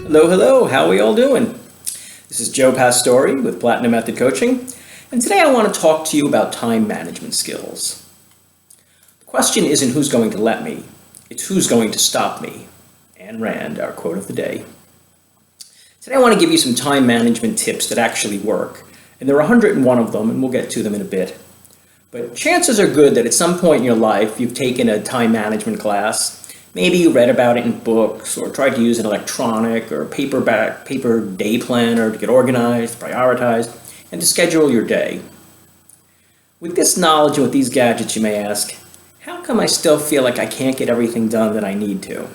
Hello, hello, how are we all doing? This is Joe Pastore with Platinum Method Coaching, and today I want to talk to you about time management skills. The question isn't who's going to let me, it's who's going to stop me. Ayn Rand, our quote of the day. Today I want to give you some time management tips that actually work, and there are 101 of them, and we'll get to them in a bit. But chances are good that at some point in your life you've taken a time management class. Maybe you read about it in books or tried to use an electronic or paper day planner to get organized, prioritized, and to schedule your day. With this knowledge and with these gadgets, you may ask, how come I still feel like I can't get everything done that I need to?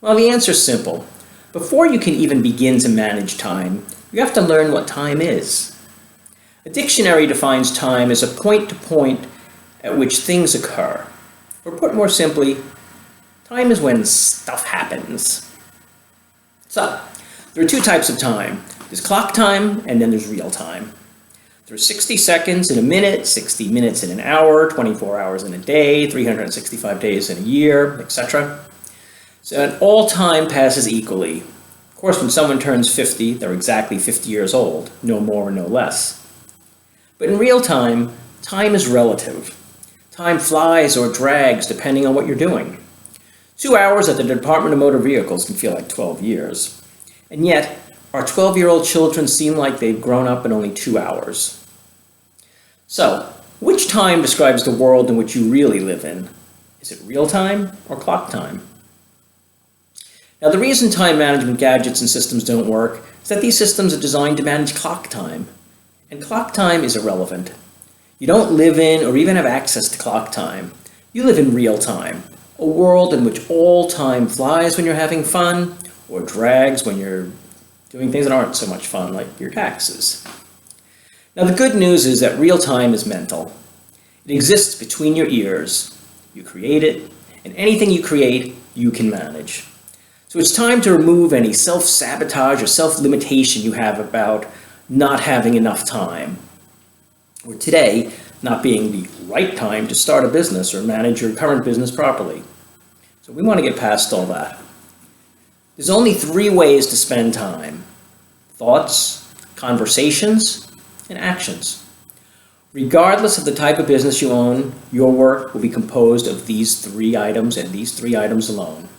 Well, the answer is simple. Before you can even begin to manage time, you have to learn what time is. A dictionary defines time as a point to point at which things occur. Or put more simply, time is when stuff happens. So, there are two types of time. There's clock time, and then there's real time. There's 60 seconds in a minute, 60 minutes in an hour, 24 hours in a day, 365 days in a year, etc. So, and all time passes equally. Of course, when someone turns 50, they're exactly 50 years old, no more, no less. But in real time, time is relative. Time flies or drags depending on what you're doing. 2 hours at the Department of Motor Vehicles can feel like 12 years. And yet, our 12-year-old children seem like they've grown up in only 2 hours. So, which time describes the world in which you really live in? Is it real time or clock time? Now, the reason time management gadgets and systems don't work is that these systems are designed to manage clock time. And clock time is irrelevant. You don't live in or even have access to clock time. You live in real time. A world in which all time flies when you're having fun, or drags when you're doing things that aren't so much fun, like your taxes. Now, the good news is that real time is mental. It exists between your ears. You create it, and anything you create, you can manage. So it's time to remove any self-sabotage or self-limitation you have about not having enough time, or today, not being the right time to start a business or manage your current business properly. So we want to get past all that. There's only 3 ways to spend time: thoughts, conversations, and actions. Regardless of the type of business you own, your work will be composed of these 3 items and these 3 items alone.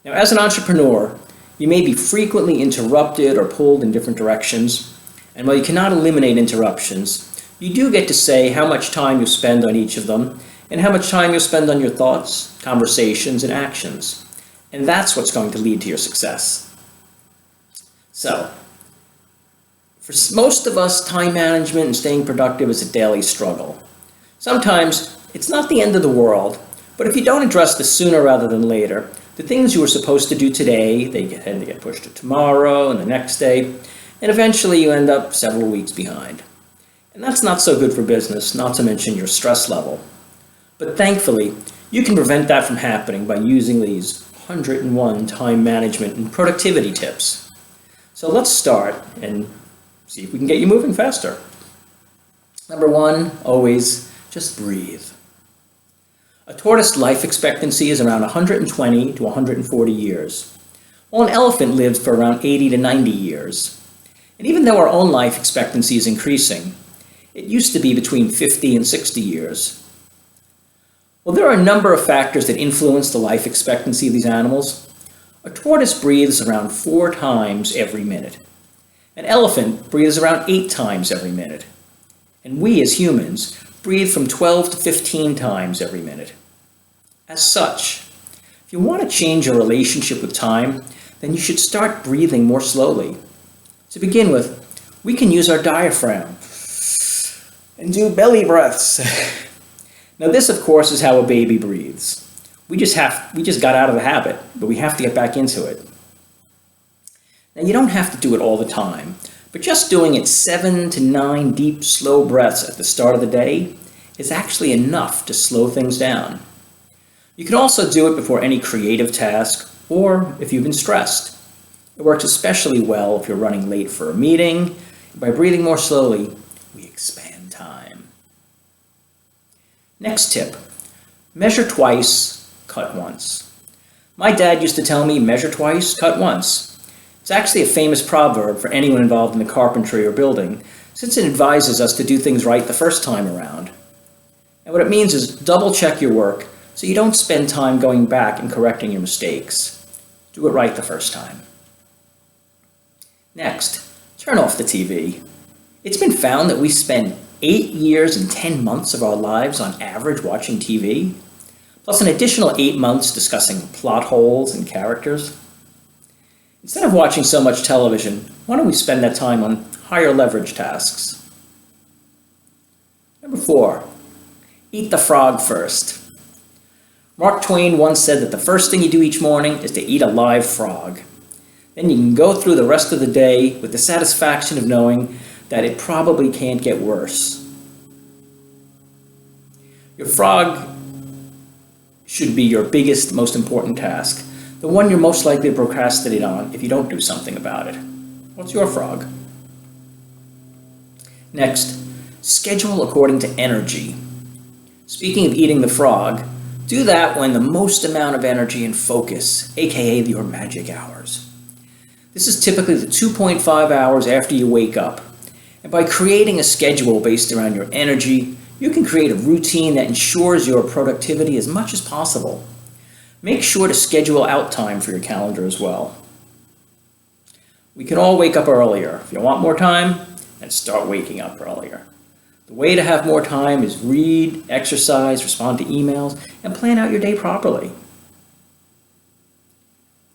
Now, as an entrepreneur, you may be frequently interrupted or pulled in different directions, and while you cannot eliminate interruptions, you do get to say how much time you spend on each of them and how much time you spend on your thoughts, conversations, and actions. And that's what's going to lead to your success. So, for most of us, time management and staying productive is a daily struggle. Sometimes it's not the end of the world, but if you don't address this sooner rather than later, the things you were supposed to do today, they tend to get pushed to tomorrow and the next day, and eventually you end up several weeks behind. And that's not so good for business, not to mention your stress level. But thankfully, you can prevent that from happening by using these 101 time management and productivity tips. So let's start and see if we can get you moving faster. Number 1, always just breathe. A tortoise life expectancy is around 120 to 140 years, while an elephant lives for around 80 to 90 years. And even though our own life expectancy is increasing, it used to be between 50 and 60 years. Well, there are a number of factors that influence the life expectancy of these animals. A tortoise breathes around 4 times every minute. An elephant breathes around 8 times every minute. And we as humans breathe from 12 to 15 times every minute. As such, if you want to change your relationship with time, then you should start breathing more slowly. To begin with, we can use our diaphragm and do belly breaths. Now this, of course, is how a baby breathes. We just got out of the habit, but we have to get back into it. Now you don't have to do it all the time, but just doing it 7 to 9 deep, slow breaths at the start of the day is actually enough to slow things down. You can also do it before any creative task or if you've been stressed. It works especially well if you're running late for a meeting. By breathing more slowly, we expand time. Next tip, measure twice, cut once. My dad used to tell me, measure twice, cut once. It's actually a famous proverb for anyone involved in the carpentry or building, since it advises us to do things right the first time around. And what it means is double check your work so you don't spend time going back and correcting your mistakes. Do it right the first time. Next, turn off the TV. It's been found that we spend 8 years and 10 months of our lives on average watching TV, plus an additional 8 months discussing plot holes and characters. Instead of watching so much television, why don't we spend that time on higher leverage tasks? Number 4, eat the frog first. Mark Twain once said that the first thing you do each morning is to eat a live frog. Then you can go through the rest of the day with the satisfaction of knowing that it probably can't get worse. Your frog should be your biggest, most important task, the one you're most likely to procrastinate on if you don't do something about it. What's your frog? Next, schedule according to energy. Speaking of eating the frog, do that when the most amount of energy and focus, aka your magic hours. This is typically the 2.5 hours after you wake up. And by creating a schedule based around your energy, you can create a routine that ensures your productivity as much as possible. Make sure to schedule out time for your calendar as well. We can all wake up earlier. If you want more time, then start waking up earlier. The way to have more time is read, exercise, respond to emails, and plan out your day properly.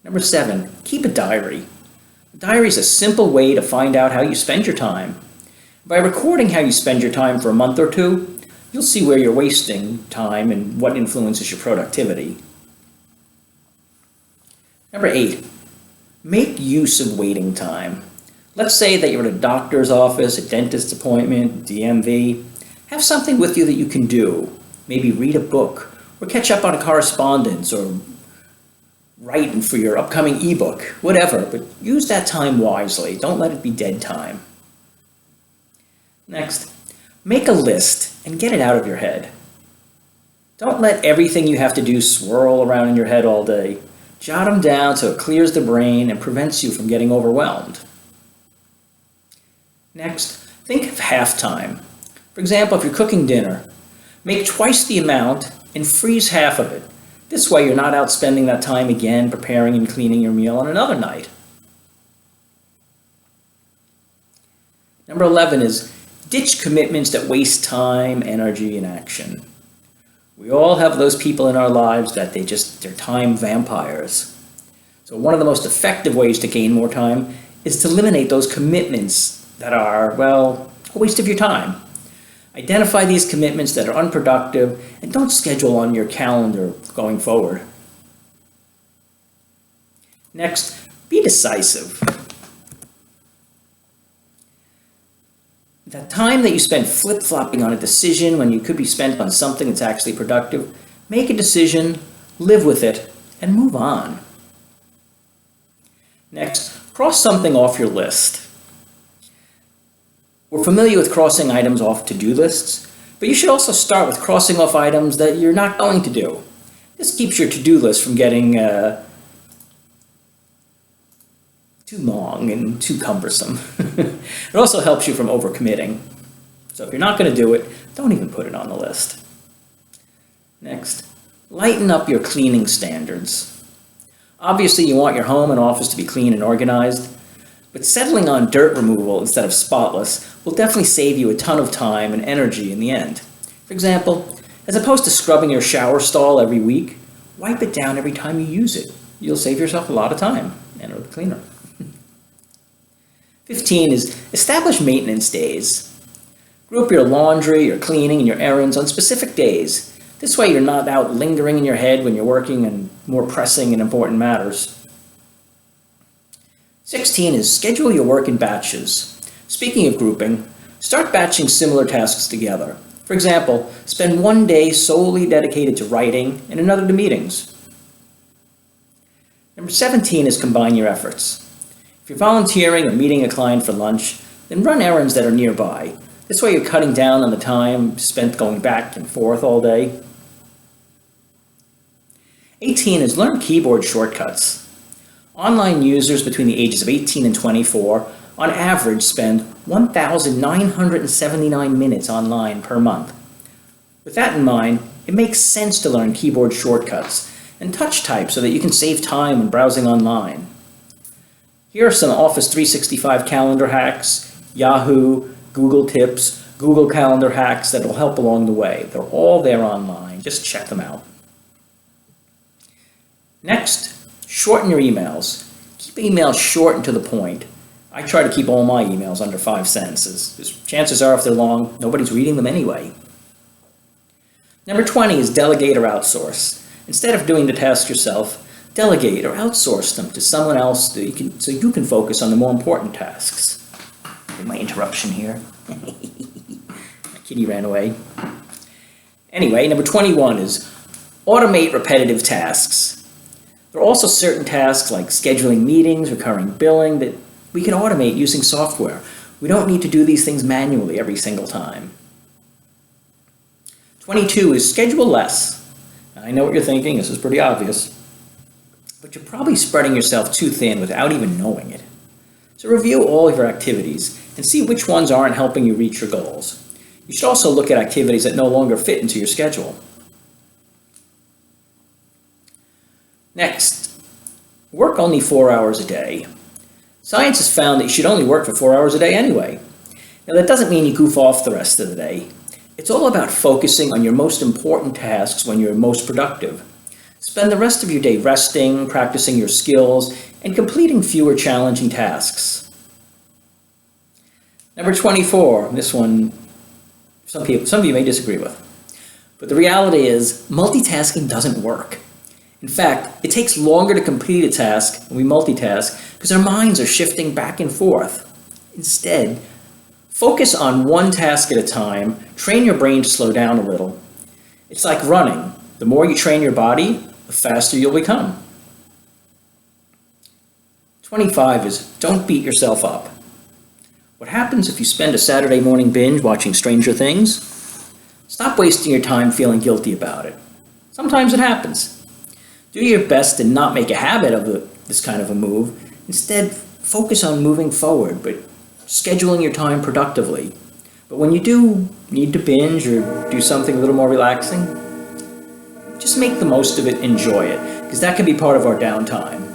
Number 7, keep a diary. A diary is a simple way to find out how you spend your time. By recording how you spend your time for a month or two, you'll see where you're wasting time and what influences your productivity. Number 8, make use of waiting time. Let's say that you're at a doctor's office, a dentist's appointment, DMV. Have something with you that you can do. Maybe read a book, or catch up on a correspondence, or write for your upcoming ebook, whatever, but use that time wisely. Don't let it be dead time. Next, make a list and get it out of your head. Don't let everything you have to do swirl around in your head all day. Jot them down so it clears the brain and prevents you from getting overwhelmed. Next, think of half-time. For example, if you're cooking dinner, make twice the amount and freeze half of it. This way you're not out spending that time again preparing and cleaning your meal on another night. Number 11 is ditch commitments that waste time, energy, and action. We all have those people in our lives that they're time vampires. So one of the most effective ways to gain more time is to eliminate those commitments that are, well, a waste of your time. Identify these commitments that are unproductive and don't schedule on your calendar going forward. Next, be decisive. The time that you spend flip-flopping on a decision when you could be spent on something that's actually productive, make a decision, live with it, and move on. Next, cross something off your list. We're familiar with crossing items off to-do lists, but you should also start with crossing off items that you're not going to do. This keeps your to-do list from getting too long and too cumbersome. It also helps you from overcommitting. So if you're not going to do it, don't even put it on the list. Next, lighten up your cleaning standards. Obviously, you want your home and office to be clean and organized, but settling on dirt removal instead of spotless will definitely save you a ton of time and energy in the end. For example, as opposed to scrubbing your shower stall every week, wipe it down every time you use it. You'll save yourself a lot of time and it'll be cleaner. 15 is establish maintenance days. Group your laundry, your cleaning, and your errands on specific days. This way you're not out lingering in your head when you're working on more pressing and important matters. 16 is schedule your work in batches. Speaking of grouping, start batching similar tasks together. For example, spend one day solely dedicated to writing and another to meetings. Number 17 is combine your efforts. If you're volunteering or meeting a client for lunch, then run errands that are nearby. This way you're cutting down on the time spent going back and forth all day. 18 is learn keyboard shortcuts. Online users between the ages of 18 and 24 on average spend 1,979 minutes online per month. With that in mind, it makes sense to learn keyboard shortcuts and touch type so that you can save time when browsing online. Here are some Office 365 calendar hacks, Yahoo, Google Tips, Google Calendar hacks that will help along the way. They're all there online. Just check them out. Next, shorten your emails. Keep emails short and to the point. I try to keep all my emails under 5 sentences, because chances are if they're long, nobody's reading them anyway. Number 20 is delegate or outsource. Instead of doing the task yourself, delegate or outsource them to someone else so you can focus on the more important tasks. My interruption here. My kitty ran away. Anyway, number 21 is automate repetitive tasks. There are also certain tasks like scheduling meetings, recurring billing that we can automate using software. We don't need to do these things manually every single time. 22 is schedule less. Now, I know what you're thinking, this is pretty obvious, but you're probably spreading yourself too thin without even knowing it. So review all of your activities and see which ones aren't helping you reach your goals. You should also look at activities that no longer fit into your schedule. Next, work only 4 hours a day. Science has found that you should only work for 4 hours a day anyway. Now that doesn't mean you goof off the rest of the day. It's all about focusing on your most important tasks when you're most productive. Spend the rest of your day resting, practicing your skills, and completing fewer challenging tasks. Number 24, this one, some of you may disagree with. But the reality is, multitasking doesn't work. In fact, it takes longer to complete a task when we multitask because our minds are shifting back and forth. Instead, focus on one task at a time, train your brain to slow down a little. It's like running. The more you train your body, the faster you'll become. 25 is don't beat yourself up. What happens if you spend a Saturday morning binge watching Stranger Things? Stop wasting your time feeling guilty about it. Sometimes it happens. Do your best to not make a habit of this kind of a move. Instead, focus on moving forward, but scheduling your time productively. But when you do need to binge or do something a little more relaxing, just make the most of it, enjoy it, because that can be part of our downtime.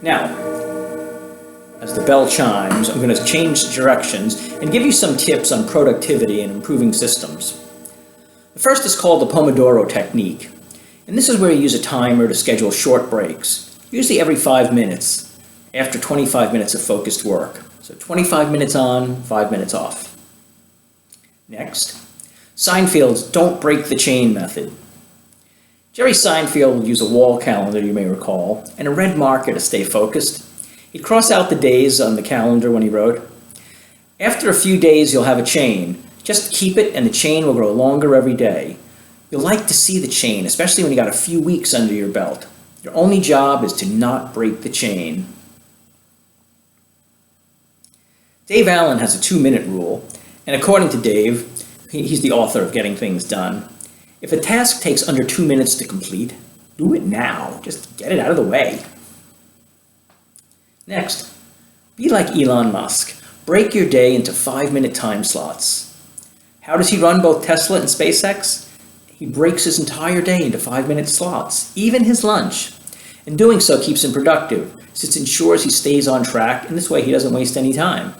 Now, as the bell chimes, I'm going to change directions and give you some tips on productivity and improving systems. The first is called the Pomodoro technique, and this is where you use a timer to schedule short breaks, usually every 5 minutes, after 25 minutes of focused work. So 25 minutes on, 5 minutes off. Next, Seinfeld's don't break the chain method. Jerry Seinfeld would use a wall calendar, you may recall, and a red marker to stay focused. He'd cross out the days on the calendar when he wrote. After a few days, you'll have a chain. Just keep it and the chain will grow longer every day. You'll like to see the chain, especially when you got a few weeks under your belt. Your only job is to not break the chain. Dave Allen has a 2-minute rule, and according to Dave, he's the author of Getting Things Done. If a task takes under 2 minutes to complete, do it now. Just get it out of the way. Next, be like Elon Musk. Break your day into 5-minute time slots. How does he run both Tesla and SpaceX? He breaks his entire day into 5-minute slots, even his lunch. And doing so keeps him productive, since it ensures he stays on track, and this way he doesn't waste any time.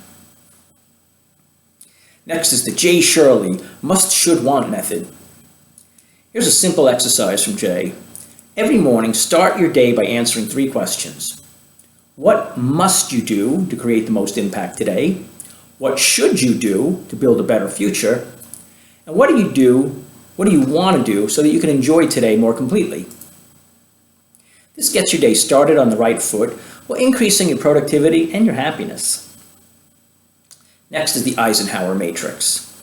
Next is the Jay Shirley must, should, want method. Here's a simple exercise from Jay. Every morning, start your day by answering 3 questions. What must you do to create the most impact today? What should you do to build a better future? And what do you want to do so that you can enjoy today more completely? This gets your day started on the right foot while increasing your productivity and your happiness. Next is the Eisenhower Matrix.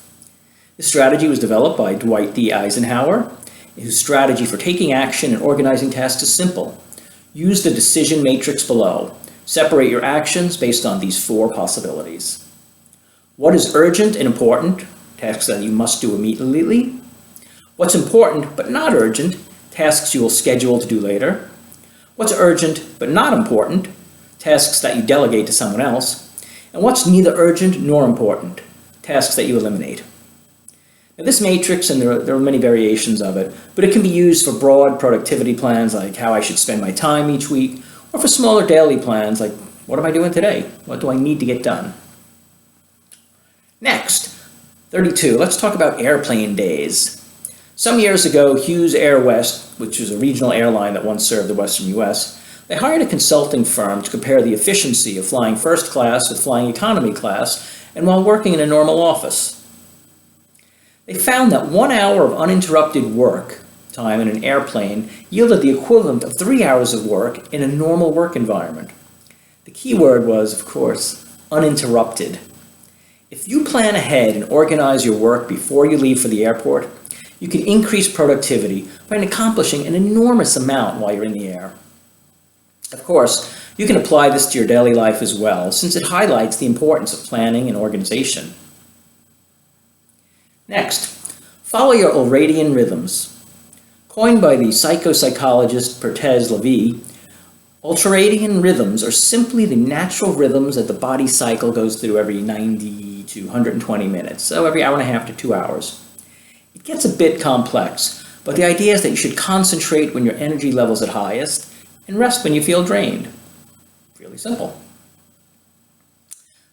This strategy was developed by Dwight D. Eisenhower, whose strategy for taking action and organizing tasks is simple. Use the decision matrix below. Separate your actions based on these 4 possibilities. What is urgent and important? Tasks that you must do immediately. What's important but not urgent, tasks you will schedule to do later. What's urgent but not important, tasks that you delegate to someone else. And what's neither urgent nor important, tasks that you eliminate. Now, this matrix, and there are many variations of it, but it can be used for broad productivity plans like how I should spend my time each week, or for smaller daily plans like what am I doing today? What do I need to get done? Next, 32, let's talk about airplane days. Some years ago, Hughes Air West, which was a regional airline that once served the Western US, they hired a consulting firm to compare the efficiency of flying first class with flying economy class and while working in a normal office. They found that 1 hour of uninterrupted work time in an airplane yielded the equivalent of 3 hours of work in a normal work environment. The key word was, of course, uninterrupted. If you plan ahead and organize your work before you leave for the airport, you can increase productivity by accomplishing an enormous amount while you're in the air. Of course, you can apply this to your daily life as well, since it highlights the importance of planning and organization. Next, follow your ultradian rhythms. Coined by the psychopsychologist Pertez Levy, ultradian rhythms are simply the natural rhythms that the body cycle goes through every 90 to 120 minutes, so every hour and a half to 2 hours. It gets a bit complex, but the idea is that you should concentrate when your energy level is at highest and rest when you feel drained. Really simple.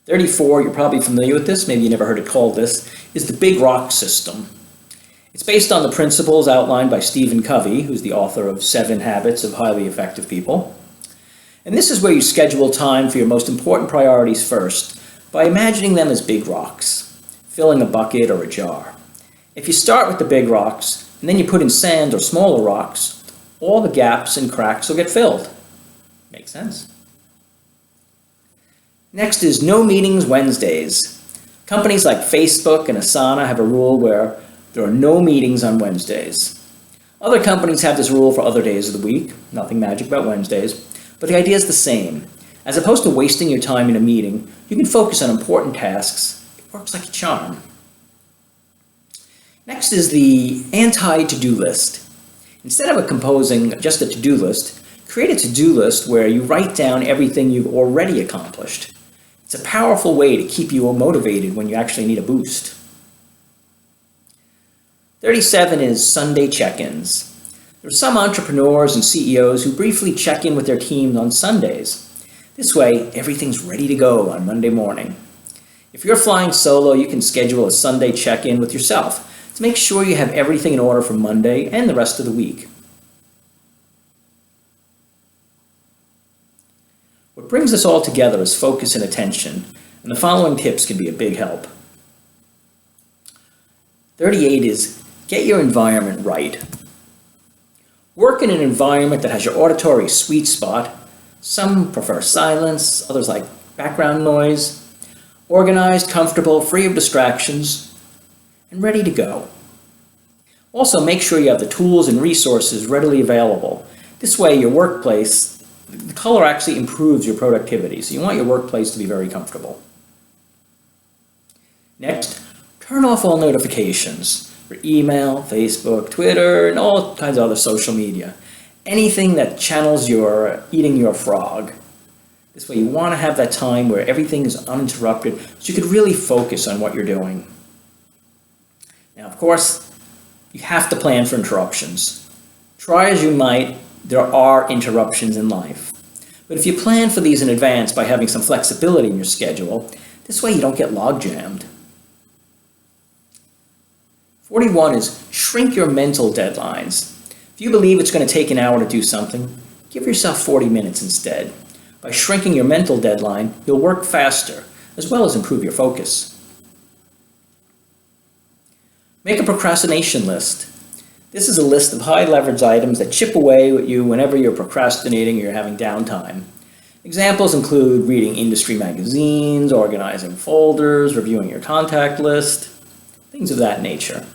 34, you're probably familiar with this, maybe you never heard it called this, is the Big Rock System. It's based on the principles outlined by Stephen Covey, who's the author of 7 Habits of Highly Effective People. And this is where you schedule time for your most important priorities first by imagining them as big rocks, filling a bucket or a jar. If you start with the big rocks and then you put in sand or smaller rocks, all the gaps and cracks will get filled. Makes sense. Next is no meetings Wednesdays. Companies like Facebook and Asana have a rule where there are no meetings on Wednesdays. Other companies have this rule for other days of the week, nothing magic about Wednesdays, but the idea is the same. As opposed to wasting your time in a meeting, you can focus on important tasks. It works like a charm. Next is the anti-to-do list. Instead of composing just a to-do list, create a to-do list where you write down everything you've already accomplished. It's a powerful way to keep you motivated when you actually need a boost. 37 is Sunday check-ins. There are some entrepreneurs and CEOs who briefly check in with their teams on Sundays. This way, everything's ready to go on Monday morning. If you're flying solo, you can schedule a Sunday check-in with yourself to make sure you have everything in order for Monday and the rest of the week. What brings us all together is focus and attention, and the following tips can be a big help. 38 is get your environment right. Work in an environment that has your auditory sweet spot. Some prefer silence, others like background noise. Organized, comfortable, free of distractions, and ready to go. Also, make sure you have the tools and resources readily available. This way, your workplace, the color actually improves your productivity, so you want your workplace to be very comfortable. Next, turn off all notifications for email, Facebook, Twitter, and all kinds of other social media. Anything that channels your eating your frog. This way you want to have that time where everything is uninterrupted so you could really focus on what you're doing. Now, of course, you have to plan for interruptions. Try as you might, there are interruptions in life. But if you plan for these in advance by having some flexibility in your schedule, this way you don't get log jammed. 41 is shrink your mental deadlines. If you believe it's going to take an hour to do something, give yourself 40 minutes instead. By shrinking your mental deadline, you'll work faster, as well as improve your focus. Make a procrastination list. This is a list of high leverage items that chip away at you whenever you're procrastinating or you're having downtime. Examples include reading industry magazines, organizing folders, reviewing your contact list, things of that nature.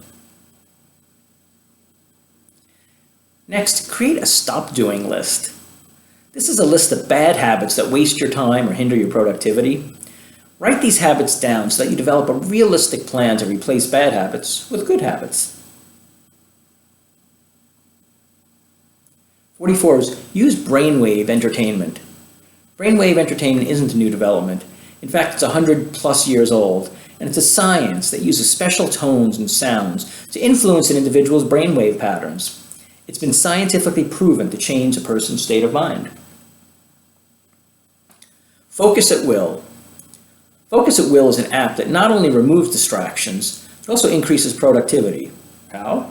Next, create a stop doing list. This is a list of bad habits that waste your time or hinder your productivity. Write these habits down so that you develop a realistic plan to replace bad habits with good habits. 44 is use brainwave entertainment. Brainwave entertainment isn't a new development. In fact, it's 100 plus years old, and it's a science that uses special tones and sounds to influence an individual's brainwave patterns. It's been scientifically proven to change a person's state of mind. Focus at Will. Focus at Will is an app that not only removes distractions, but also increases productivity. How?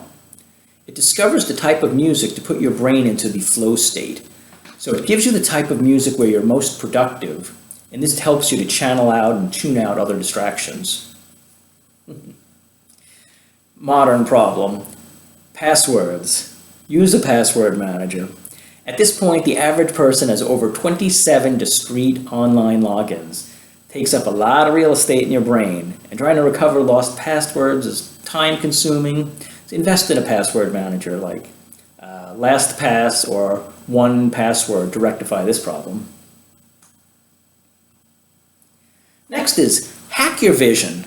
It discovers the type of music to put your brain into the flow state. So it gives you the type of music where you're most productive, and this helps you to channel out and tune out other distractions. Modern problem. Passwords. Use a password manager. At this point, the average person has over 27 discrete online logins. It takes up a lot of real estate in your brain, and trying to recover lost passwords is time-consuming. So invest in a password manager like LastPass or 1Password to rectify this problem. Next is hack your vision.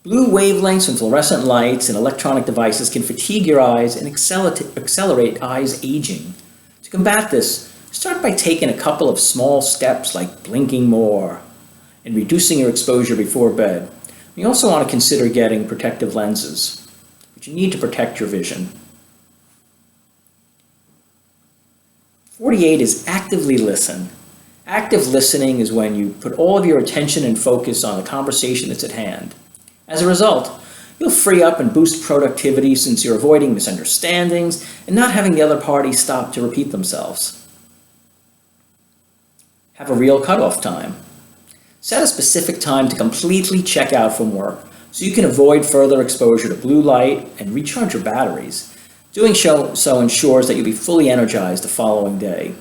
Blue wavelengths and fluorescent lights and electronic devices can fatigue your eyes and accelerate eyes aging. To combat this, start by taking a couple of small steps like blinking more and reducing your exposure before bed. You also want to consider getting protective lenses, but you need to protect your vision. 48 is actively listen. Active listening is when you put all of your attention and focus on the conversation that's at hand. As a result, you'll free up and boost productivity since you're avoiding misunderstandings and not having the other party stop to repeat themselves. Have a real cutoff time. Set a specific time to completely check out from work so you can avoid further exposure to blue light and recharge your batteries. Doing so ensures that you'll be fully energized the following day.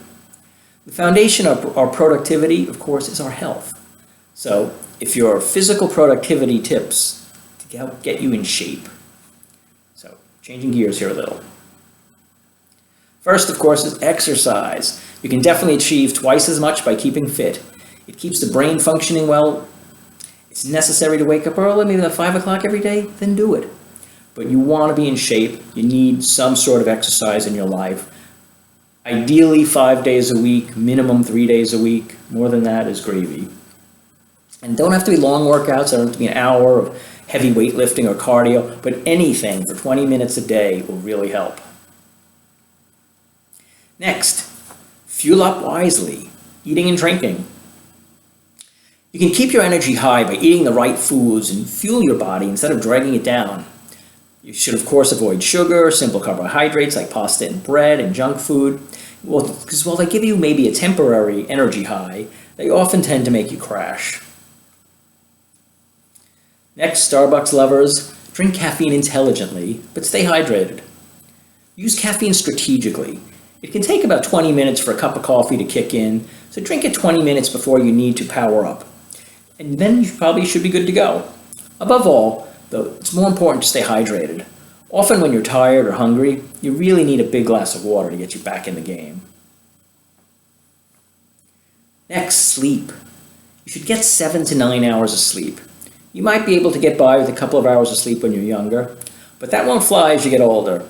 The foundation of our productivity, of course, is our health. So if your physical productivity tips to get you in shape. So changing gears here a little. First, of course, is exercise. You can definitely achieve twice as much by keeping fit. It keeps the brain functioning well. It's necessary to wake up early, maybe at 5 o'clock every day, then do it. But you want to be in shape. You need some sort of exercise in your life. Ideally 5 days a week, minimum 3 days a week. More than that is gravy. And don't have to be long workouts. Don't have to be an hour of heavy weightlifting or cardio, but anything for 20 minutes a day will really help. Next, fuel up wisely, eating and drinking. You can keep your energy high by eating the right foods and fuel your body instead of dragging it down. You should, of course, avoid sugar, simple carbohydrates like pasta and bread, and junk food. Because while they give you maybe a temporary energy high, they often tend to make you crash. Next, Starbucks lovers, drink caffeine intelligently, but stay hydrated. Use caffeine strategically. It can take about 20 minutes for a cup of coffee to kick in, so drink it 20 minutes before you need to power up. And then you probably should be good to go. Above all, though, it's more important to stay hydrated. Often when you're tired or hungry, you really need a big glass of water to get you back in the game. Next, sleep. You should get 7 to 9 hours of sleep. You might be able to get by with a couple of hours of sleep when you're younger, but that won't fly as you get older.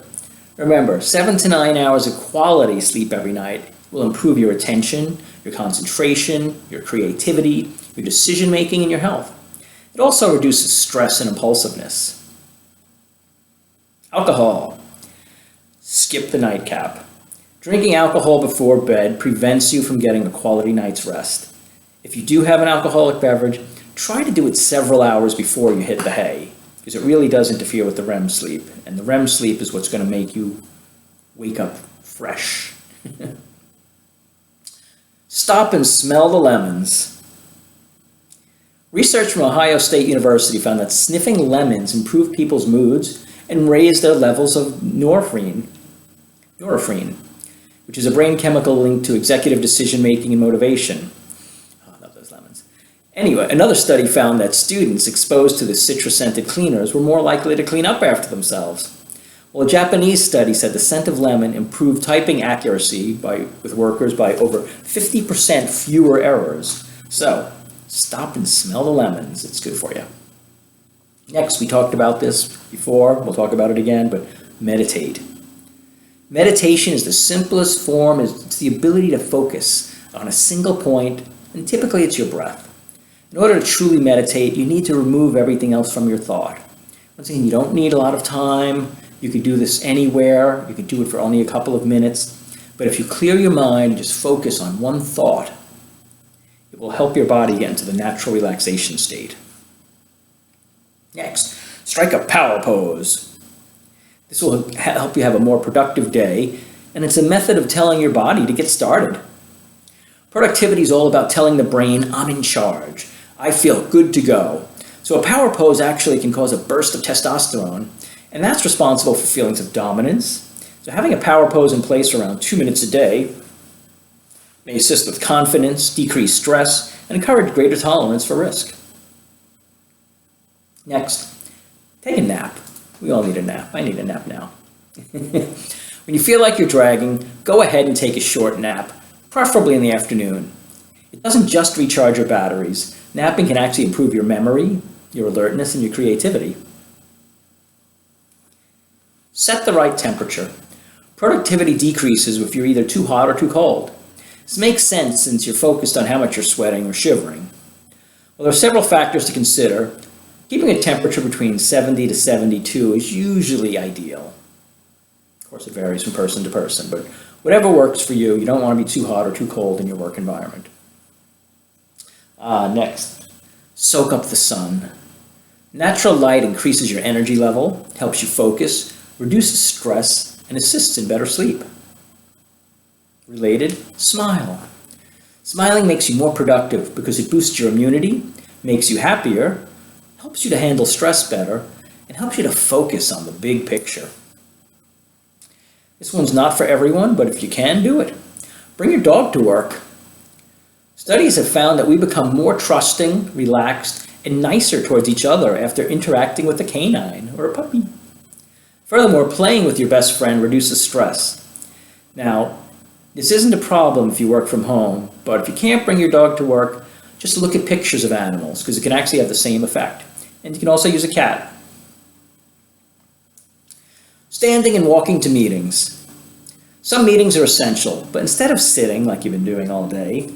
Remember, 7 to 9 hours of quality sleep every night will improve your attention, your concentration, your creativity, your decision-making, and your health. It also reduces stress and impulsiveness. Alcohol. Skip the nightcap. Drinking alcohol before bed prevents you from getting a quality night's rest. If you do have an alcoholic beverage, try to do it several hours before you hit the hay, because it really does interfere with the REM sleep, and the REM sleep is what's going to make you wake up fresh. Stop and smell the lemons. Research from Ohio State University found that sniffing lemons improved people's moods and raised their levels of norepinephrine, which is a brain chemical linked to executive decision-making and motivation. Oh, I love those lemons. Anyway, another study found that students exposed to the citrus-scented cleaners were more likely to clean up after themselves. Well, a Japanese study said the scent of lemon improved typing accuracy with workers by over 50% fewer errors. So, stop and smell the lemons. It's good for you. Next, we talked about this before. We'll talk about it again, but meditate. Meditation is the simplest form. It's the ability to focus on a single point, and typically it's your breath. In order to truly meditate, you need to remove everything else from your thought. Once again, you don't need a lot of time. You could do this anywhere. You could do it for only a couple of minutes. But if you clear your mind and just focus on one thought, it will help your body get into the natural relaxation state. Next, strike a power pose. This will help you have a more productive day, and it's a method of telling your body to get started. Productivity is all about telling the brain, I'm in charge. I feel good to go. So a power pose actually can cause a burst of testosterone, and that's responsible for feelings of dominance. So having a power pose in place around 2 minutes a day may assist with confidence, decrease stress, and encourage greater tolerance for risk. Next, take a nap. We all need a nap. I need a nap now. When you feel like you're dragging, go ahead and take a short nap, preferably in the afternoon. It doesn't just recharge your batteries. Napping can actually improve your memory, your alertness, and your creativity. Set the right temperature. Productivity decreases if you're either too hot or too cold. This makes sense since you're focused on how much you're sweating or shivering. Well, there are several factors to consider. Keeping a temperature between 70 to 72 is usually ideal. Of course, it varies from person to person, but whatever works for you, you don't want to be too hot or too cold in your work environment. Next, soak up the sun. Natural light increases your energy level, helps you focus, reduces stress, and assists in better sleep. Related, smile. Smiling makes you more productive because it boosts your immunity, makes you happier, helps you to handle stress better, and helps you to focus on the big picture. This one's not for everyone, but if you can, do it. Bring your dog to work. Studies have found that we become more trusting, relaxed, and nicer towards each other after interacting with a canine or a puppy. Furthermore, playing with your best friend reduces stress. Now, this isn't a problem if you work from home, but if you can't bring your dog to work, just look at pictures of animals because it can actually have the same effect. And you can also use a cat. Standing and walking to meetings. Some meetings are essential, but instead of sitting like you've been doing all day,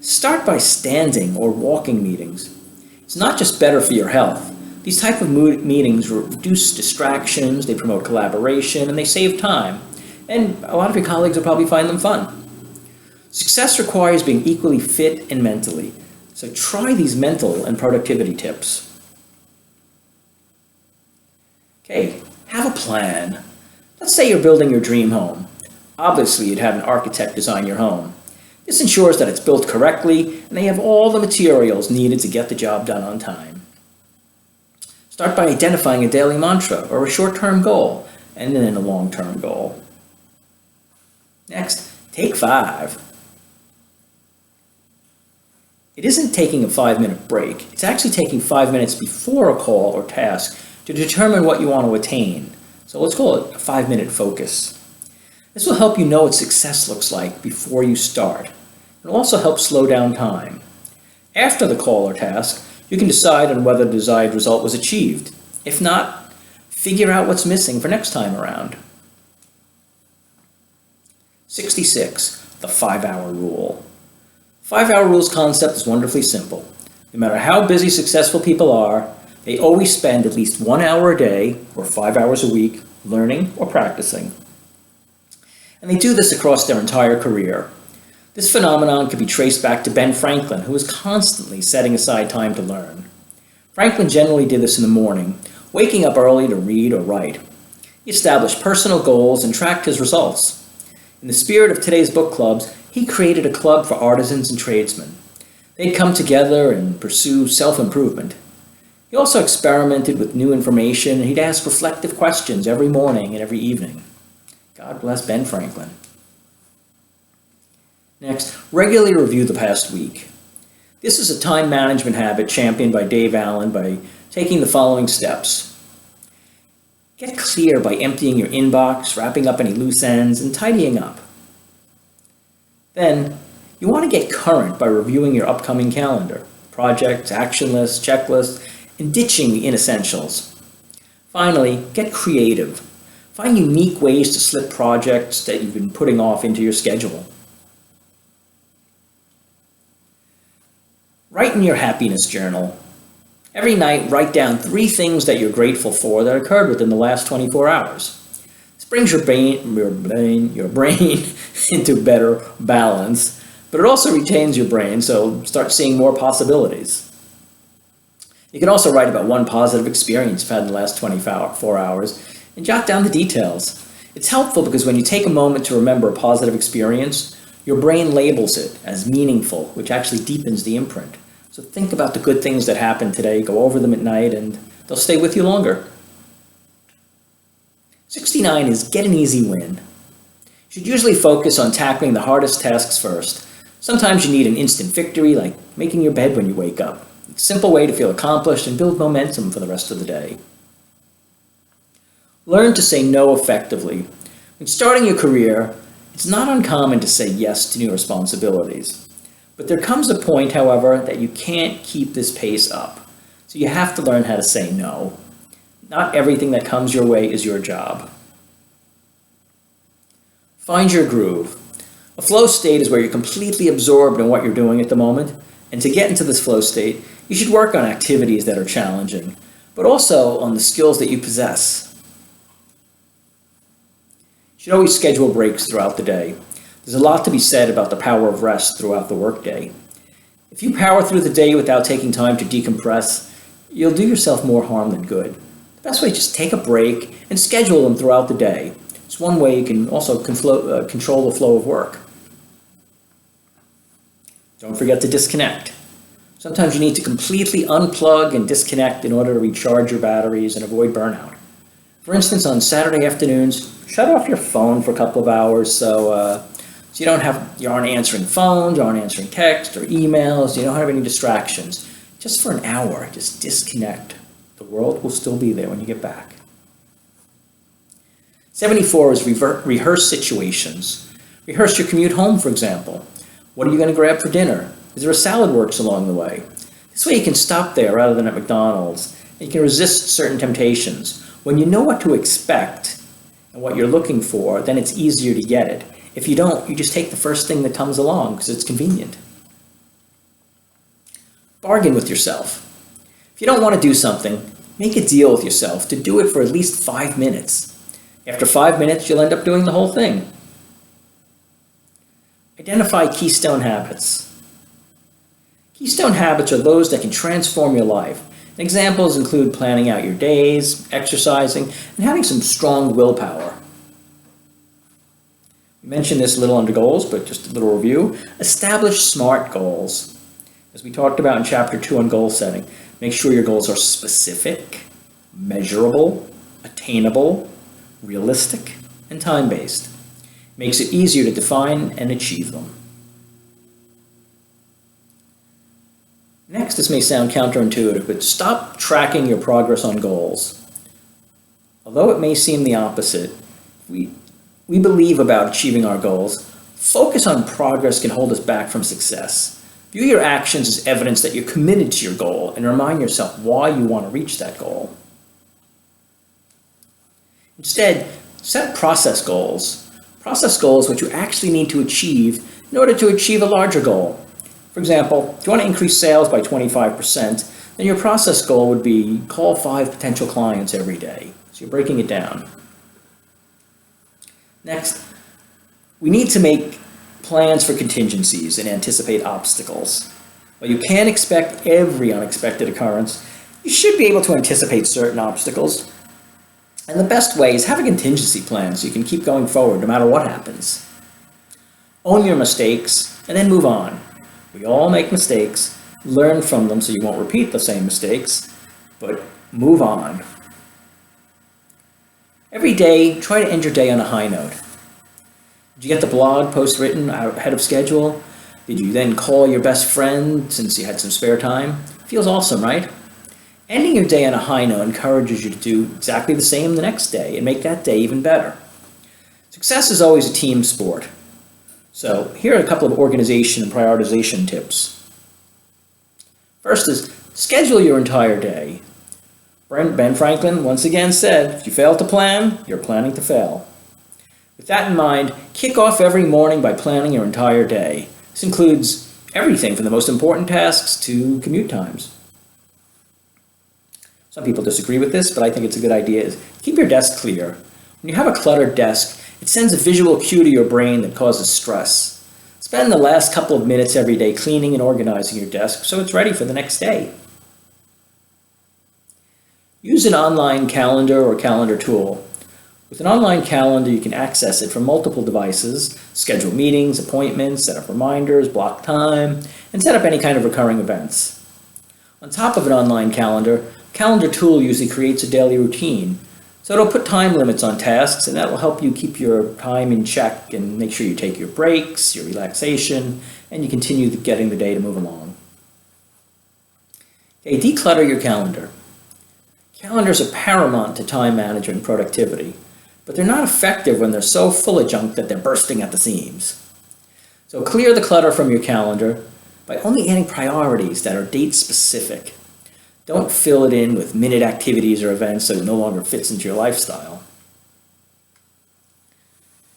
start by standing or walking meetings. It's not just better for your health. These type of meetings reduce distractions, they promote collaboration, and they save time. And a lot of your colleagues will probably find them fun. Success requires being equally fit and mentally. So try these mental and productivity tips. Okay, have a plan. Let's say you're building your dream home. Obviously, you'd have an architect design your home. This ensures that it's built correctly and they have all the materials needed to get the job done on time. Start by identifying a daily mantra or a short-term goal and then a long-term goal. Next, take 5. It isn't taking a 5-minute break. It's actually taking 5 minutes before a call or task to determine what you want to attain. So let's call it a 5-minute focus. This will help you know what success looks like before you start. It'll also help slow down time. After the call or task, you can decide on whether the desired result was achieved. If not, figure out what's missing for next time around. 66, the 5-hour rule. 5-hour rules concept is wonderfully simple. No matter how busy successful people are, they always spend at least 1 hour a day or 5 hours a week learning or practicing. And they do this across their entire career. This phenomenon can be traced back to Ben Franklin, who was constantly setting aside time to learn. Franklin generally did this in the morning, waking up early to read or write. He established personal goals and tracked his results. In the spirit of today's book clubs, he created a club for artisans and tradesmen. They'd come together and pursue self-improvement. He also experimented with new information, and he'd ask reflective questions every morning and every evening. God bless Ben Franklin. Next, regularly review the past week. This is a time management habit championed by Dave Allen by taking the following steps. Get clear by emptying your inbox, wrapping up any loose ends, and tidying up. Then, you want to get current by reviewing your upcoming calendar, projects, action lists, checklists, and ditching the inessentials. Finally, get creative. Find unique ways to slip projects that you've been putting off into your schedule. Write in your happiness journal. Every night, write down 3 things that you're grateful for that occurred within the last 24 hours. This brings your brain into better balance, but it also retains your brain, so start seeing more possibilities. You can also write about one positive experience you've had in the last 24 hours and jot down the details. It's helpful because when you take a moment to remember a positive experience, your brain labels it as meaningful, which actually deepens the imprint. So think about the good things that happened today, go over them at night, and they'll stay with you longer. 69 is get an easy win. You should usually focus on tackling the hardest tasks first. Sometimes you need an instant victory, like making your bed when you wake up. It's a simple way to feel accomplished and build momentum for the rest of the day. Learn to say no effectively. When starting your career, it's not uncommon to say yes to new responsibilities. But there comes a point, however, that you can't keep this pace up. So you have to learn how to say no. Not everything that comes your way is your job. Find your groove. A flow state is where you're completely absorbed in what you're doing at the moment. And to get into this flow state, you should work on activities that are challenging, but also on the skills that you possess. You should always schedule breaks throughout the day. There's a lot to be said about the power of rest throughout the workday. If you power through the day without taking time to decompress, you'll do yourself more harm than good. The best way is just take a break and schedule them throughout the day. It's one way you can also control the flow of work. Don't forget to disconnect. Sometimes you need to completely unplug and disconnect in order to recharge your batteries and avoid burnout. For instance, on Saturday afternoons, shut off your phone for a couple of hours so you aren't answering phones, you aren't answering texts or emails, you don't have any distractions. Just for an hour, just disconnect. The world will still be there when you get back. 74 is rehearse situations. Rehearse your commute home, for example. What are you going to grab for dinner? Is there a salad works along the way? This way you can stop there rather than at McDonald's. And you can resist certain temptations. When you know what to expect and what you're looking for, then it's easier to get it. If you don't, you just take the first thing that comes along because it's convenient. Bargain with yourself. If you don't want to do something, make a deal with yourself to do it for at least 5 minutes. After 5 minutes, you'll end up doing the whole thing. Identify keystone habits. Keystone habits are those that can transform your life. Examples include planning out your days, exercising, and having some strong willpower. We mentioned this a little under goals, but just a little review. Establish SMART goals. As we talked about in Chapter 2 on goal setting, make sure your goals are specific, measurable, attainable, realistic, and time-based. Makes it easier to define and achieve them. Next, this may sound counterintuitive, but stop tracking your progress on goals. Although it may seem the opposite, we believe about achieving our goals. Focus on progress can hold us back from success. View your actions as evidence that you're committed to your goal and remind yourself why you want to reach that goal. Instead, set process goals. Process goals which you actually need to achieve in order to achieve a larger goal. For example, if you want to increase sales by 25%, then your process goal would be call 5 potential clients every day. So you're breaking it down. Next, we need to make plans for contingencies and anticipate obstacles. While you can't expect every unexpected occurrence, you should be able to anticipate certain obstacles. And the best way is have a contingency plan so you can keep going forward no matter what happens. Own your mistakes and then move on. We all make mistakes. Learn from them so you won't repeat the same mistakes, but move on. Every day, try to end your day on a high note. Did you get the blog post written ahead of schedule? Did you then call your best friend since you had some spare time? Feels awesome, right? Ending your day on a high note encourages you to do exactly the same the next day and make that day even better. Success is always a team sport. So here are a couple of organization and prioritization tips. First is schedule your entire day. Ben Franklin once again said, if you fail to plan, you're planning to fail. With that in mind, kick off every morning by planning your entire day. This includes everything from the most important tasks to commute times. Some people disagree with this, but I think it's a good idea. Keep your desk clear. When you have a cluttered desk, it sends a visual cue to your brain that causes stress. Spend the last couple of minutes every day cleaning and organizing your desk so it's ready for the next day. Use an online calendar or calendar tool. With an online calendar, you can access it from multiple devices, schedule meetings, appointments, set up reminders, block time, and set up any kind of recurring events. On top of an online calendar, a calendar tool usually creates a daily routine. So it'll put time limits on tasks, and that will help you keep your time in check and make sure you take your breaks, your relaxation, and you continue getting the day to move along. Okay, declutter your calendar. Calendars are paramount to time management and productivity, but they're not effective when they're so full of junk that they're bursting at the seams. So clear the clutter from your calendar by only adding priorities that are date specific. Don't fill it in with minute activities or events so it no longer fits into your lifestyle.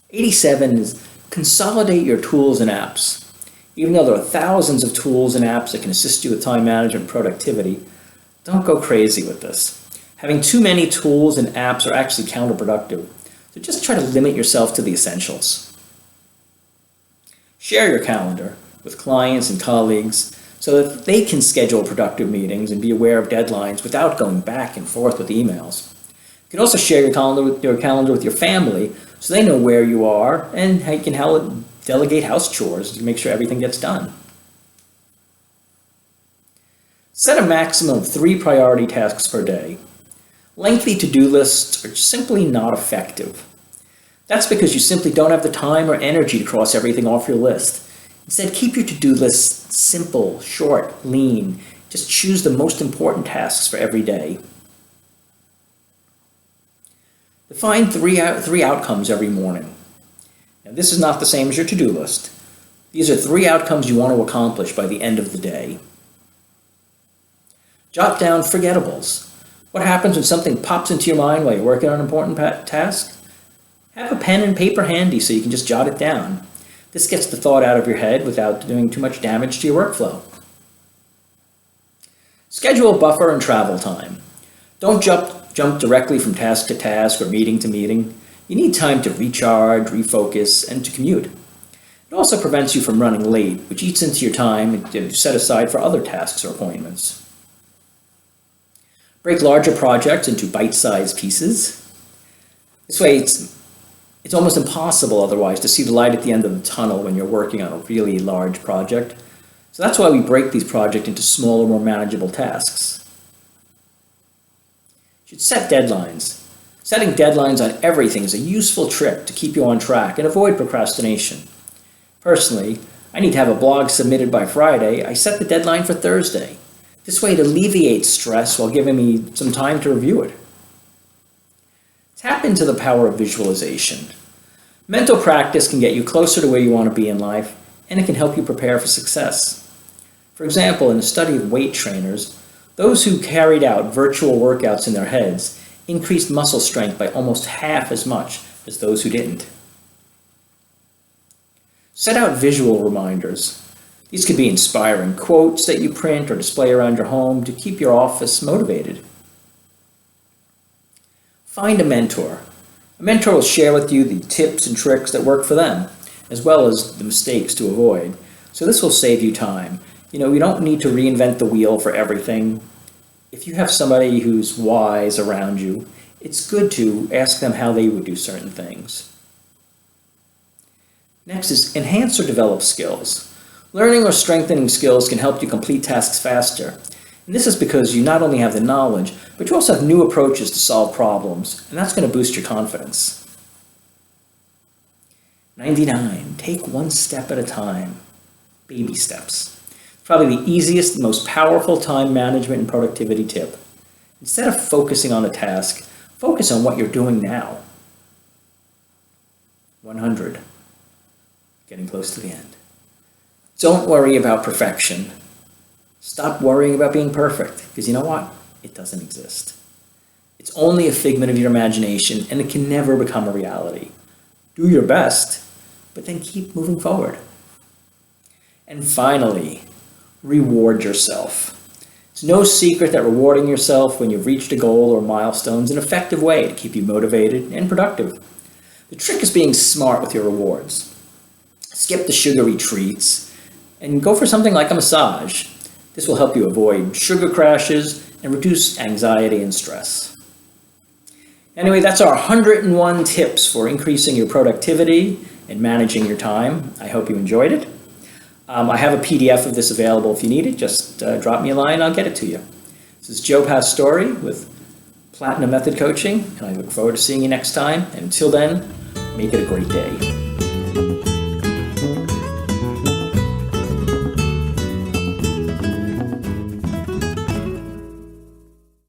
87 is consolidate your tools and apps. Even though there are thousands of tools and apps that can assist you with time management and productivity, don't go crazy with this. Having too many tools and apps are actually counterproductive, so just try to limit yourself to the essentials. Share your calendar with clients and colleagues so that they can schedule productive meetings and be aware of deadlines without going back and forth with emails. You can also share your calendar with your family so they know where you are and how you can delegate house chores to make sure everything gets done. Set a maximum of 3 priority tasks per day. Lengthy to-do lists are simply not effective. That's because you simply don't have the time or energy to cross everything off your list. Instead, keep your to-do lists simple, short, lean. Just choose the most important tasks for every day. Define three outcomes every morning. Now, this is not the same as your to-do list. These are 3 outcomes you want to accomplish by the end of the day. Jot down forgettables. What happens when something pops into your mind while you're working on an important task? Have a pen and paper handy so you can just jot it down. This gets the thought out of your head without doing too much damage to your workflow. Schedule a buffer and travel time. Don't jump directly from task to task or meeting to meeting. You need time to recharge, refocus, and to commute. It also prevents you from running late, which eats into your time to set aside for other tasks or appointments. Break larger projects into bite-sized pieces. This way, it's almost impossible otherwise to see the light at the end of the tunnel when you're working on a really large project. So that's why we break these projects into smaller, more manageable tasks. You should set deadlines. Setting deadlines on everything is a useful trick to keep you on track and avoid procrastination. Personally, I need to have a blog submitted by Friday. I set the deadline for Thursday. This way it alleviates stress while giving me some time to review it. Tap into the power of visualization. Mental practice can get you closer to where you want to be in life, and it can help you prepare for success. For example, in a study of weight trainers, those who carried out virtual workouts in their heads increased muscle strength by almost half as much as those who didn't. Set out visual reminders. These could be inspiring quotes that you print or display around your home to keep your office motivated. Find a mentor. A mentor will share with you the tips and tricks that work for them, as well as the mistakes to avoid. So this will save you time. You don't need to reinvent the wheel for everything. If you have somebody who's wise around you, it's good to ask them how they would do certain things. Next is enhance or develop skills. Learning or strengthening skills can help you complete tasks faster. And this is because you not only have the knowledge, but you also have new approaches to solve problems, and that's going to boost your confidence. 99. Take one step at a time. Baby steps. Probably the easiest and most powerful time management and productivity tip. Instead of focusing on the task, focus on what you're doing now. 100. Getting close to the end. Don't worry about perfection. Stop worrying about being perfect, because you know what? It doesn't exist. It's only a figment of your imagination, and it can never become a reality. Do your best, but then keep moving forward. And finally, reward yourself. It's no secret that rewarding yourself when you've reached a goal or milestone is an effective way to keep you motivated and productive. The trick is being smart with your rewards. Skip the sugary treats and go for something like a massage. This will help you avoid sugar crashes and reduce anxiety and stress. Anyway, that's our 101 tips for increasing your productivity and managing your time. I hope you enjoyed it. I have a PDF of this available if you need it. Just drop me a line, I'll get it to you. This is Joe Pastore with Platinum Method Coaching, and I look forward to seeing you next time. And until then, make it a great day.